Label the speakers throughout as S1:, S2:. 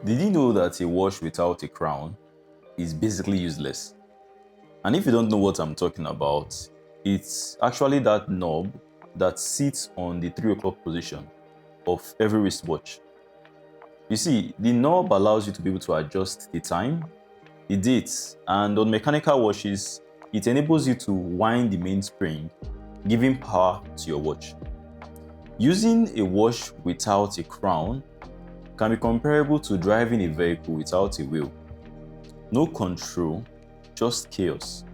S1: Did you know that a watch without a crown is basically useless? And if you don't know what I'm talking about, it's actually that knob that sits on the 3 o'clock position of every wristwatch. You see, the knob allows you to be able to adjust the time, the dates, and on mechanical watches, it enables you to wind the mainspring, giving power to your watch. Using a watch without a crown can be comparable to driving a vehicle without a wheel. No control, just chaos.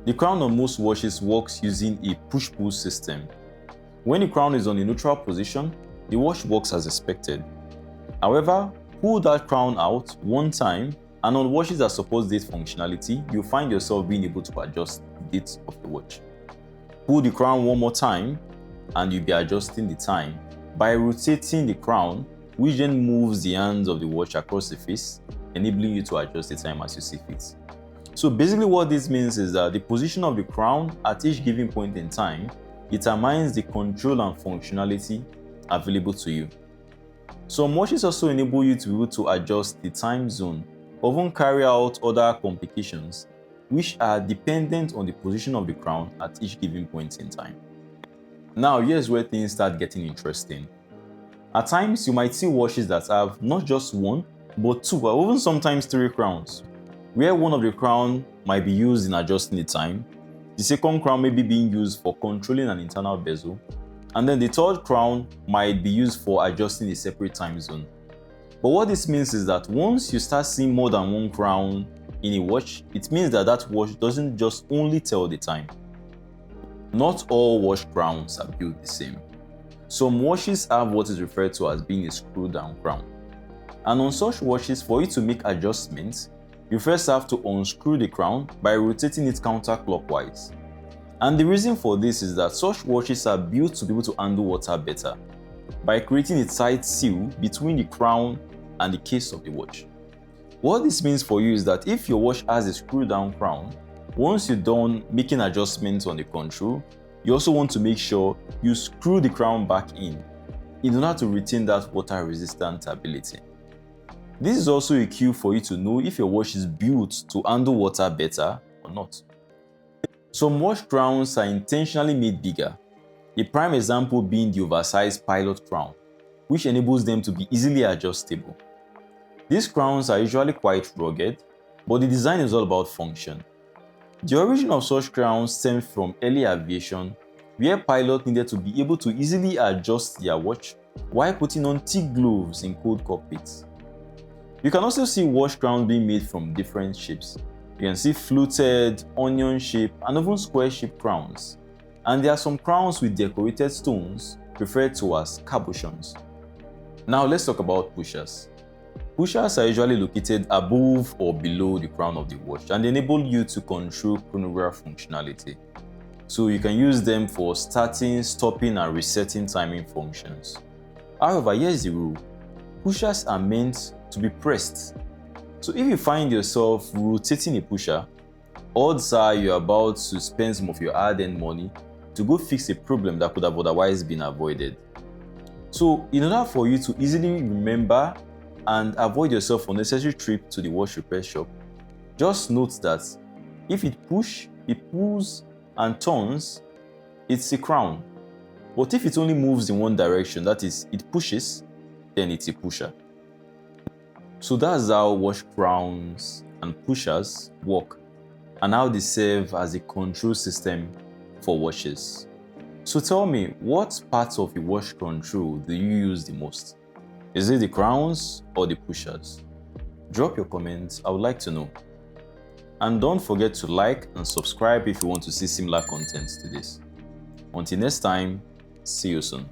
S1: The crown on most watches works using a push-pull system. When the crown is on a neutral position, the watch works as expected. However, pull that crown out one time, and on watches that support date functionality, you'll find yourself being able to adjust the date of the watch. Pull the crown one more time, and you'll be adjusting the time by rotating the crown, which then moves the hands of the watch across the face, enabling you to adjust the time as you see fit. So basically what this means is that the position of the crown at each given point in time determines the control and functionality available to you. Some watches also enable you to be able to adjust the time zone or even carry out other complications which are dependent on the position of the crown at each given point in time. Now here's where things start getting interesting. At times you might see watches that have not just one but two or even sometimes three crowns, where one of the crown might be used in adjusting the time, the second crown may be being used for controlling an internal bezel, and then the third crown might be used for adjusting a separate time zone. But what this means is that once you start seeing more than one crown in a watch, it means that that watch doesn't just only tell the time. Not all watch crowns are built the same. Some watches have what is referred to as being a screw-down crown. And on such watches, for you to make adjustments, you first have to unscrew the crown by rotating it counterclockwise. And the reason for this is that such watches are built to be able to handle water better by creating a tight seal between the crown and the case of the watch. What this means for you is that if your watch has a screw-down crown, once you're done making adjustments on the control, you also want to make sure you screw the crown back in order to retain that water-resistant ability. This is also a cue for you to know if your watch is built to handle water better or not. Some watch crowns are intentionally made bigger, a prime example being the oversized pilot crown, which enables them to be easily adjustable. These crowns are usually quite rugged, but the design is all about function. The origin of such crowns stems from early aviation, where pilots needed to be able to easily adjust their watch while putting on thick gloves in cold cockpits. You can also see watch crowns being made from different shapes. You can see fluted, onion shape, and even square shaped crowns. And there are some crowns with decorated stones referred to as cabochons. Now let's talk about pushers. Pushers are usually located above or below the crown of the watch and enable you to control chronograph functionality. So you can use them for starting, stopping, and resetting timing functions. However, here's the rule. Pushers are meant to be pressed. So if you find yourself rotating a pusher, odds are you're about to spend some of your hard-earned money to go fix a problem that could have otherwise been avoided. So in order for you to easily remember and avoid yourself unnecessary trip to the watch repair shop, just note that if it pulls and turns, it's a crown. But if it only moves in one direction, that is, it pushes, then it's a pusher. So that's how watch crowns and pushers work and how they serve as a control system for watches. So tell me, what parts of your watch control do you use the most? Is it the crowns or the pushers? Drop your comments, I would like to know. And don't forget to like and subscribe if you want to see similar content to this. Until next time, see you soon.